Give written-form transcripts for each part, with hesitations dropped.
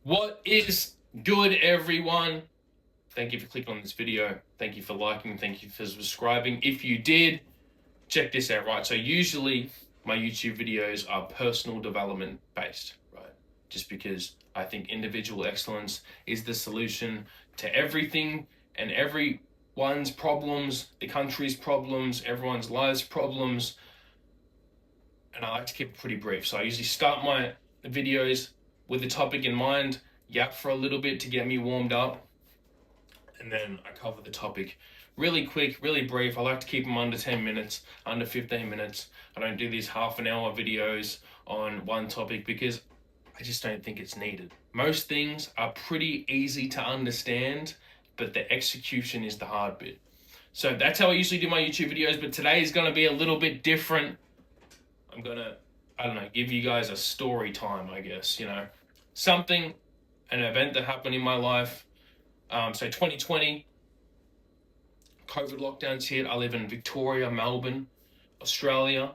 What is good, everyone? Thank you for clicking on this video. Thank you for liking. Thank you for subscribing. If you did, check this out, right? So usually my YouTube videos are personal development based, right? Just because I think individual excellence is the solution to everything and everyone's problems, the country's problems, everyone's lives problems. And I like to keep it pretty brief. So I usually start my videos with the topic in mind, yap for a little bit to get me warmed up, and then I cover the topic really quick, really brief. I like to keep them under 10 minutes, under 15 minutes. I don't do these half an hour videos on one topic because I just don't think it's needed. Most things are pretty easy to understand, but the execution is the hard bit. So that's how I usually do my YouTube videos, but today is going to be a little bit different. I'm going to, I don't know, give you guys a story time, I guess, something, an event that happened in my life. So 2020, COVID lockdowns hit. I live in Victoria, Melbourne, Australia,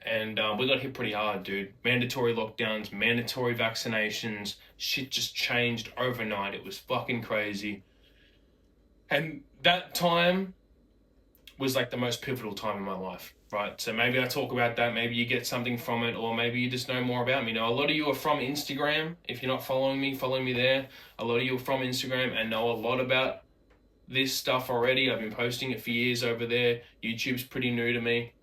and we got hit pretty hard, dude. Mandatory lockdowns, mandatory vaccinations, shit just changed overnight. It was fucking crazy. And that time was like the most pivotal time in my life, right? So maybe I talk about that, maybe you get something from it, or maybe you just know more about me. Now, a lot of you are from Instagram. If you're not following me, follow me there. A lot of you are from Instagram and know a lot about this stuff already. I've been posting it for years over there. YouTube's pretty new to me.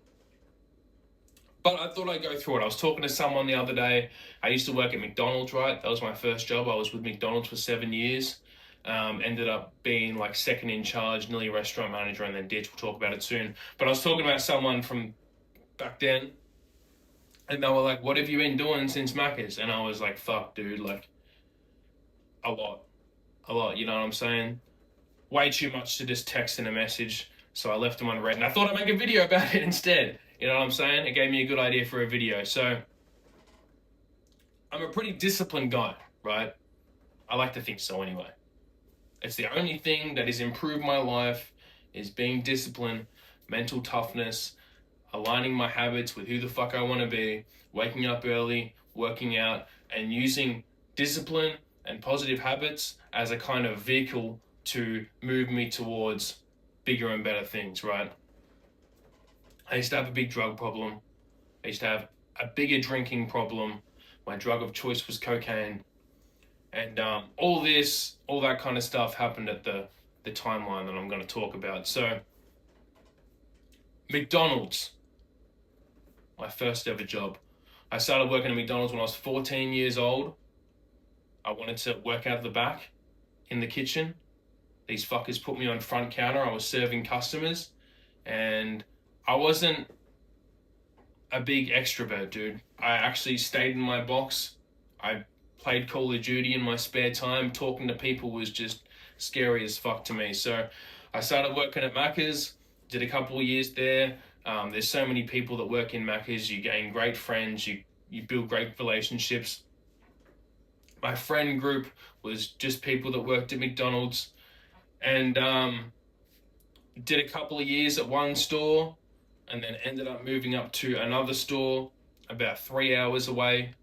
But I thought I'd go through it. I was talking to someone the other day. I used to work at McDonald's, right? That was my first job. I was with McDonald's for 7 years. Ended up being like second in charge, nearly restaurant manager, and then ditch. We'll talk about it soon. But I was talking about someone from back then, and they were like, "What have you been doing since Macca's?" And I was like, "Fuck, dude, like a lot, you know what I'm saying? Way too much to just text in a message." So I left them unread, and I thought I'd make a video about it instead. You know what I'm saying? It gave me a good idea for a video. So I'm a pretty disciplined guy, right? I like to think so anyway. It's the only thing that has improved my life is being disciplined, mental toughness, aligning my habits with who the fuck I want to be, waking up early, working out, and using discipline and positive habits as a kind of vehicle to move me towards bigger and better things, right? I used to have a big drug problem. I used to have a bigger drinking problem. My drug of choice was cocaine. And all that kind of stuff happened at the timeline that I'm going to talk about. So, McDonald's, my first ever job. I started working at McDonald's when I was 14 years old. I wanted to work out of the back in the kitchen. These fuckers put me on front counter. I was serving customers, and I wasn't a big extrovert, dude. I actually stayed in my box. I played Call of Duty in my spare time. Talking to people was just scary as fuck to me. So I started working at Macca's, did a couple of years there. There's so many people that work in Macca's. You gain great friends. You build great relationships. My friend group was just people that worked at McDonald's, and did a couple of years at one store, and then ended up moving up to another store about 3 hours away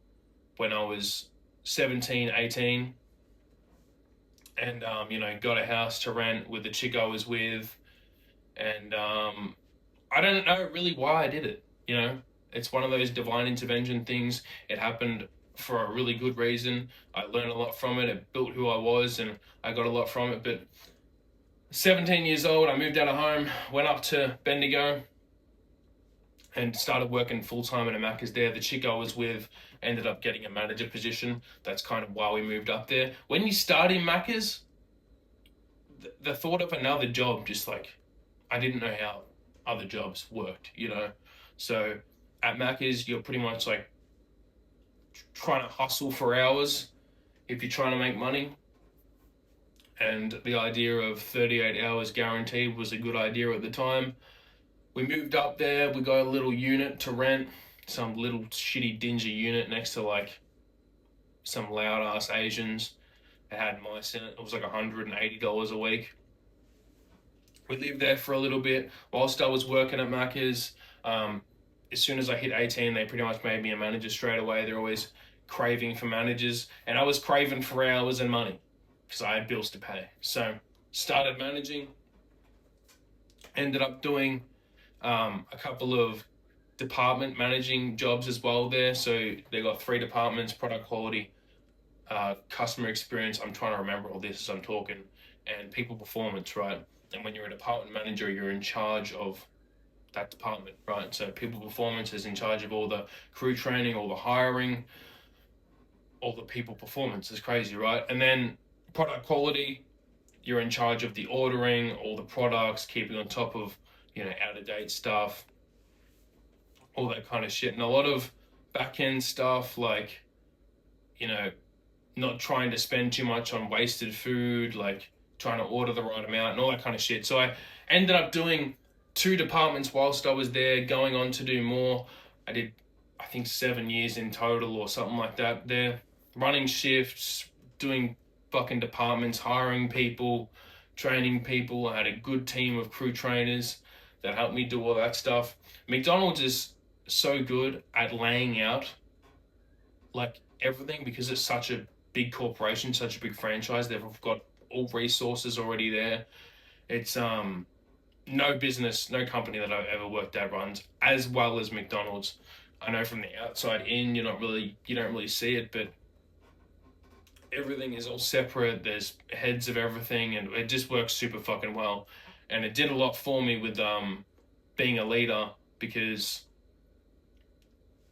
when I was 17, 18, and got a house to rent with the chick I was with, and I don't know really why I did it. It's one of those divine intervention things. It happened for a really good reason. I learned a lot from it. It built who I was, and I got a lot from it. But 17 years old, I moved out of home, went up to Bendigo, and started working full-time at a Macca's there. The chick I was with ended up getting a manager position. That's kind of why we moved up there. When you start in Macca's, the thought of another job, just like, I didn't know how other jobs worked, So at Macca's, you're pretty much like trying to hustle for hours if you're trying to make money. And the idea of 38 hours guaranteed was a good idea at the time. We moved up there, we got a little unit to rent, some little shitty dingy unit next to like some loud ass Asians. It had mice in it. It was like $180 a week. We lived there for a little bit whilst I was working at Macca's. As soon as I hit 18, they pretty much made me a manager straight away. They're always craving for managers, and I was craving for hours and money because I had bills to pay. So started managing, ended up doing a couple of department managing jobs as well there. So they got 3 departments: product quality, customer experience. I'm trying to remember all this as I'm talking, and people performance, right? And when you're a department manager, you're in charge of that department, right? So people performance is in charge of all the crew training, all the hiring, all the people performance. Is crazy, right? And then product quality, you're in charge of the ordering, all the products, keeping on top of, out of date stuff, all that kind of shit. And a lot of back end stuff, like, not trying to spend too much on wasted food, like trying to order the right amount and all that kind of shit. So I ended up doing 2 departments whilst I was there, going on to do more. I did, I think, 7 years in total or something like that there, running shifts, doing fucking departments, hiring people, training people. I had a good team of crew trainers that helped me do all that stuff. McDonald's is so good at laying out like everything because it's such a big corporation, such a big franchise. They've got all resources already there. It's no business, no company that I've ever worked at runs as well as McDonald's. I know from the outside in, you don't really see it, but everything is all separate. There's heads of everything, and it just works super fucking well. And it did a lot for me with being a leader, because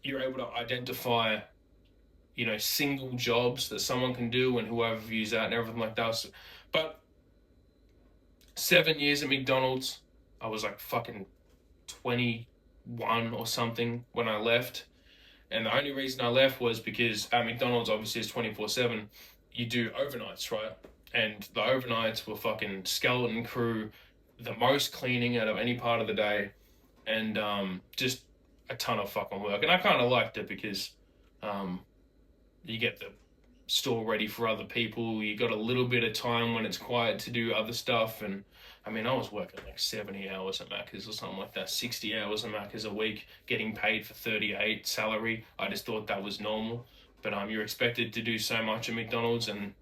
you're able to identify, single jobs that someone can do and whoever views that and everything like that. But 7 years at McDonald's, I was like fucking 21 or something when I left. And the only reason I left was because at McDonald's, obviously, it's 24/7. You do overnights, right? And the overnights were fucking skeleton crew, the most cleaning out of any part of the day, and just a ton of fucking work. And I kind of liked it because you get the store ready for other people. You got a little bit of time when it's quiet to do other stuff. And I mean, I was working like 70 hours at Macca's or something like that, 60 hours at Macca's a week, getting paid for 38 salary. I just thought that was normal. But you're expected to do so much at McDonald's, and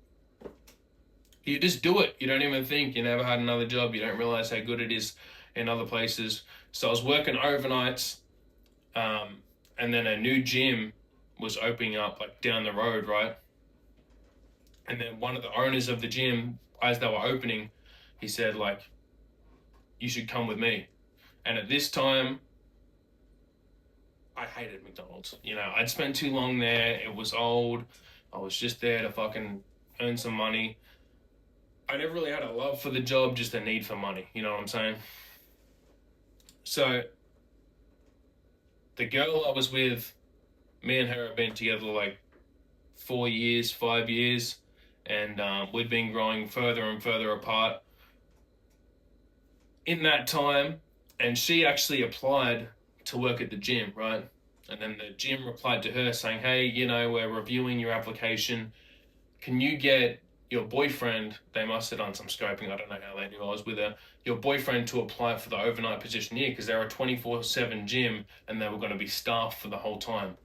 you just do it. You don't even think. You never had another job. You don't realize how good it is in other places. So I was working overnights, and then a new gym was opening up like down the road, right? And then one of the owners of the gym, as they were opening, he said, like, you should come with me. And at this time, I hated McDonald's. I'd spent too long there. It was old. I was just there to fucking earn some money. I never really had a love for the job, just a need for money. You know what I'm saying? So the girl I was with, me and her have been together like 4 years, 5 years, and we'd been growing further and further apart in that time. And she actually applied to work at the gym, right? And then the gym replied to her saying, hey, we're reviewing your application. Can you get your boyfriend, they must have done some scoping, I don't know how they knew I was with her, your boyfriend to apply for the overnight position here, because they're a 24/7 gym and they were going to be staffed for the whole time.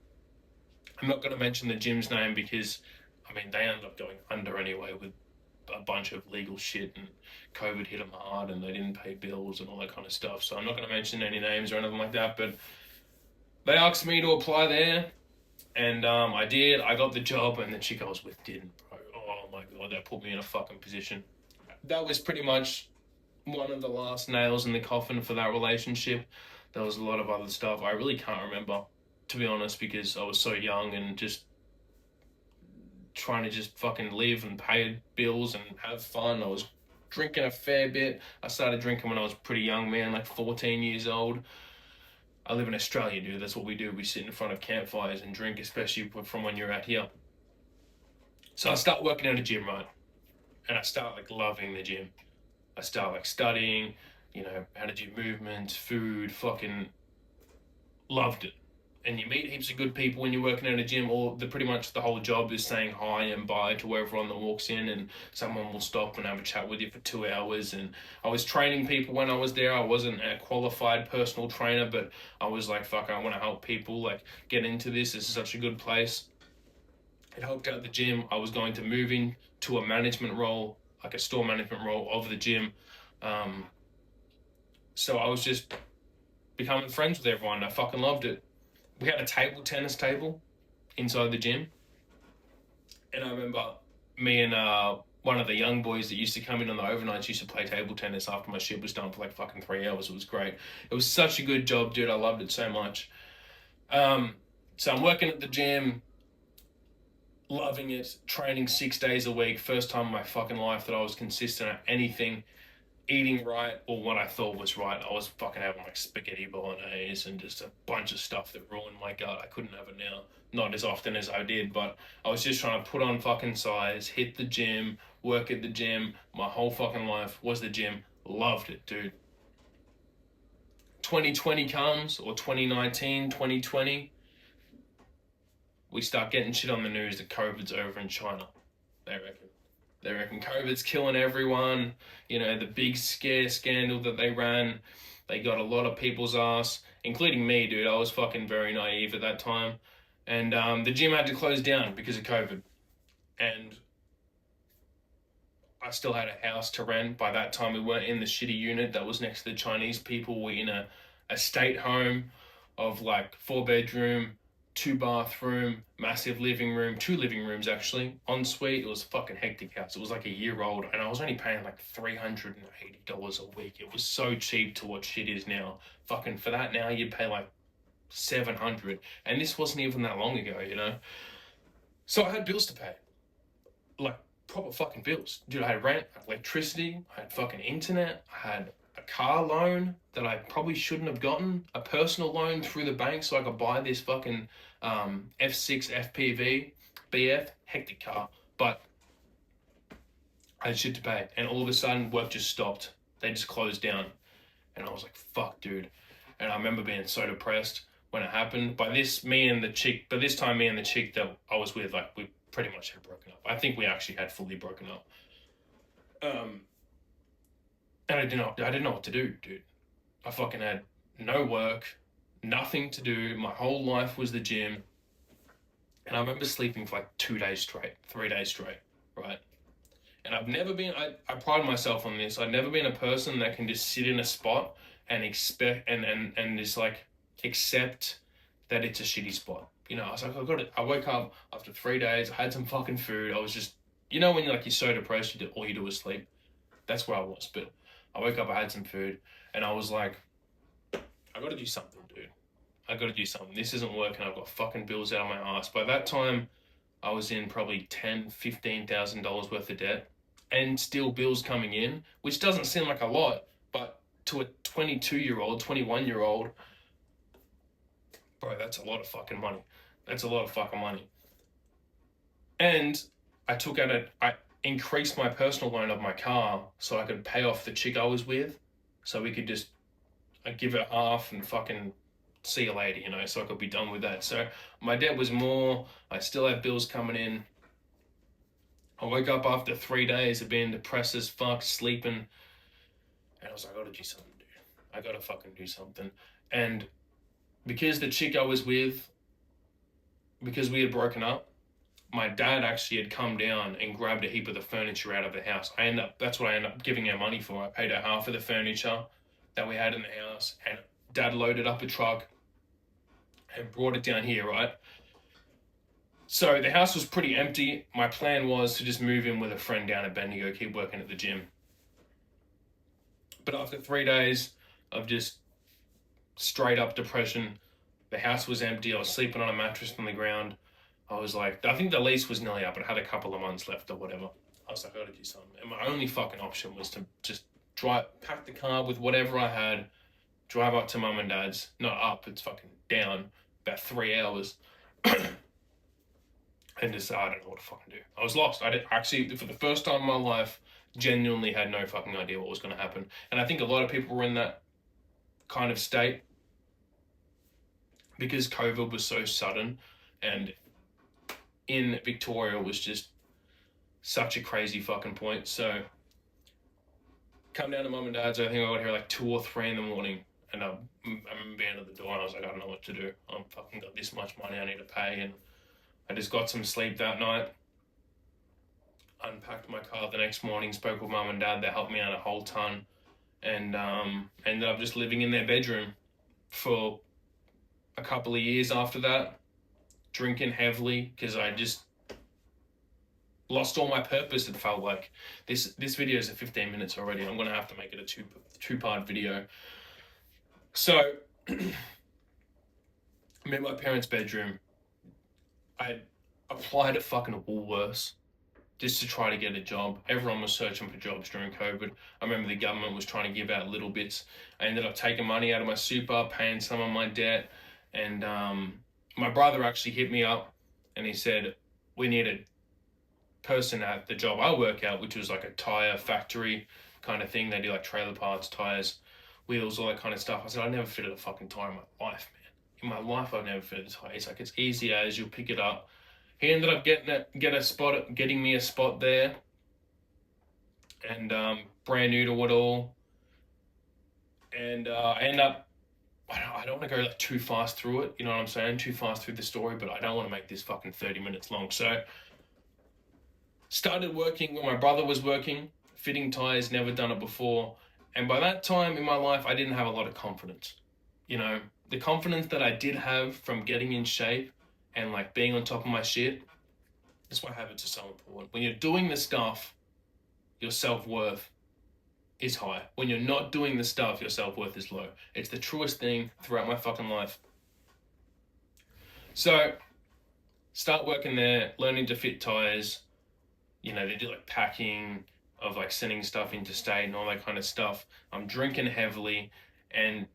I'm not going to mention the gym's name because, they ended up going under anyway with a bunch of legal shit, and COVID hit them hard and they didn't pay bills and all that kind of stuff. So I'm not going to mention any names or anything like that, but they asked me to apply there, and I did. I got the job, and the chick I was with didn't, bro. Oh my God, that put me in a fucking position. That was pretty much one of the last nails in the coffin for that relationship. There was a lot of other stuff I really can't remember, to be honest, because I was so young and just trying to just fucking live and pay bills and have fun. I was drinking a fair bit. I started drinking when I was pretty young, man, like 14 years old. I live in Australia, dude. That's what we do. We sit in front of campfires and drink, especially from when you're out here. So I start working at a gym, right? And I start like loving the gym. I start like studying, how to do movements, food, fucking loved it. And you meet heaps of good people when you're working at a gym, or pretty much the whole job is saying hi and bye to everyone that walks in, and someone will stop and have a chat with you for 2 hours. And I was training people when I was there. I wasn't a qualified personal trainer, but I was like, fuck, I want to help people like get into this. This is such a good place. It helped out the gym. I was going to move in to a management role, like a store management role of the gym. Um, so I was just becoming friends with everyone. I fucking loved it. We had a tennis table inside the gym, and I remember me and one of the young boys that used to come in on the overnights used to play table tennis after my shift was done for like fucking 3 hours. It was great. It was such a good job, dude. I loved it so much. Um, so I'm working at the gym, loving it, training 6 days a week. First time in my fucking life that I was consistent at anything, eating right, or what I thought was right. I was fucking having like spaghetti bolognese and just a bunch of stuff that ruined my gut. I couldn't have it now. Not as often as I did, but I was just trying to put on fucking size, hit the gym, work at the gym. My whole fucking life was the gym. Loved it, dude. 2020 comes, or 2019, 2020, we start getting shit on the news that COVID's over in China. They reckon. They reckon COVID's killing everyone. You know, the big scare scandal that they ran, they got a lot of people's ass, including me, dude. I was fucking very naive at that time. And the gym had to close down because of COVID. And I still had a house to rent. By that time, we weren't in the shitty unit that was next to the Chinese people. We were in a state home of like 4 bedroom, 2 bathroom, massive living room, 2 living rooms actually, ensuite. It was a fucking hectic house. It was like a year old, and I was only paying like $380 a week. It was so cheap to what shit is now. Fucking for that now, you'd pay like 700, and this wasn't even that long ago, you know. So I had bills to pay, like proper fucking bills, dude. I had rent, I had electricity, I had fucking internet, I had a car loan that I probably shouldn't have gotten, a personal loan through the bank so I could buy this fucking F6 FPV BF hectic car, but I had shit to pay, and all of a sudden work just stopped. They just closed down, and I was like, "Fuck, dude." And I remember being so depressed when it happened. By this, me and the chick, but this time, me and the chick that I was with, like, we pretty much had broken up. I think we actually had fully broken up. Um, and I didn't know what to do, dude. I fucking had no work, nothing to do. My whole life was the gym. And I remember sleeping for like 2 days straight, 3 days straight, right? And I've never been, I pride myself on this. I've never been a person that can just sit in a spot and expect, and just like accept that it's a shitty spot. You know, I was like, I got it. I woke up after 3 days, I had some fucking food. I was just, you know, when you're like, you're so depressed, all you do is sleep. That's where I was. But I woke up, I had some food, and I was like, I gotta do something, dude. I gotta do something. This isn't working. I've got fucking bills out of my ass. By that time, I was in probably $10,000, $15,000 worth of debt, and still bills coming in, which doesn't seem like a lot, but to a 22-year-old, 21-year-old, bro, that's a lot of fucking money. That's a lot of fucking money. And I increased my personal loan of my car so I could pay off the chick I was with, so we could just I give it half and fucking see you later, you know, so I could be done with that. So my debt was more. I still had bills coming in. I woke up after 3 days of being depressed as fuck, sleeping, and I was like, I gotta do something, dude. I gotta fucking do something. And because the chick I was with, because we had broken up, my dad actually had come down and grabbed a heap of the furniture out of the house. That's what I ended up giving her money for. I paid her half of the furniture that we had in the house, and dad loaded up a truck and brought it down here, right? So the house was pretty empty. My plan was to just move in with a friend down at Bendigo, keep working at the gym. But after 3 days of just straight up depression, the house was empty. I was sleeping on a mattress on the ground. I was like, I think the lease was nearly up, but I had a couple of months left or whatever. I was like, I gotta do something. And my only fucking option was to just pack the car with whatever I had, drive up to mum and dad's. Not up, it's fucking down, about 3 hours. And just, I don't know what to fucking do. I was lost. I did, actually, for the first time in my life, genuinely had no fucking idea what was going to happen. And I think a lot of people were in that kind of state because COVID was so sudden, and in Victoria was just such a crazy fucking point. So come down to mum and dad's. I think I got here like 2 or 3 in the morning, and I remember being at the door and I was like, I don't know what to do. I'm fucking got this much money I need to pay, and I just got some sleep that night, unpacked my car the next morning, spoke with mum and dad. They helped me out a whole ton, and ended up just living in their bedroom for a couple of years after that, drinking heavily because I just lost all my purpose. It felt like this video is at 15 minutes already. I'm gonna have to make it a two-part video. So I'm in my parents' bedroom. I applied at fucking Woolworths just to try to get a job. Everyone was searching for jobs during COVID. I remember the government was trying to give out little bits. I ended up taking money out of my super, paying some of my debt, and my brother actually hit me up and he said, we need a person at the job I work at, which was like a tire factory kind of thing. They do like trailer parts, tires, wheels, all that kind of stuff. I said, I never fitted a fucking tire in my life, man. In my life, I've never fitted a tire. He's like, it's easy as you'll pick it up. He ended up getting me a spot there, and brand new to it all. And I end up, I don't want to go like too fast through it, you know what I'm saying? Too fast through the story, but I don't want to make this fucking 30 minutes long. So started working when my brother was working, fitting tires, never done it before. And by that time in my life, I didn't have a lot of confidence. You know, the confidence that I did have from getting in shape and like being on top of my shit, that's why habits are so important. When you're doing the stuff, your self-worth is high. When you're not doing the stuff, your self-worth is low. It's the truest thing throughout my fucking life. So start working there, learning to fit tires. You know, they do like packing of like sending stuff interstate and all that kind of stuff. I'm drinking heavily and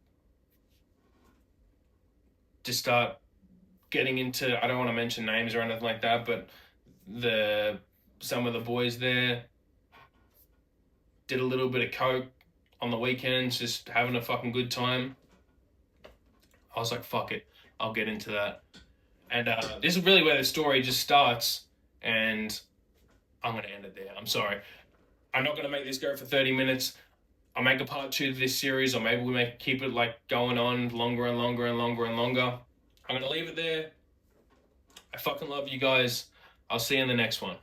just start getting into, I don't want to mention names or anything like that, but some of the boys there did a little bit of coke on the weekends, just having a fucking good time. I was like, fuck it, I'll get into that. And this is really where the story just starts, and I'm going to end it there. I'm sorry. I'm not going to make this go for 30 minutes. I'll make a part 2 to this series, or maybe we keep it like going on longer and longer and longer and longer. I'm going to leave it there. I fucking love you guys. I'll see you in the next one.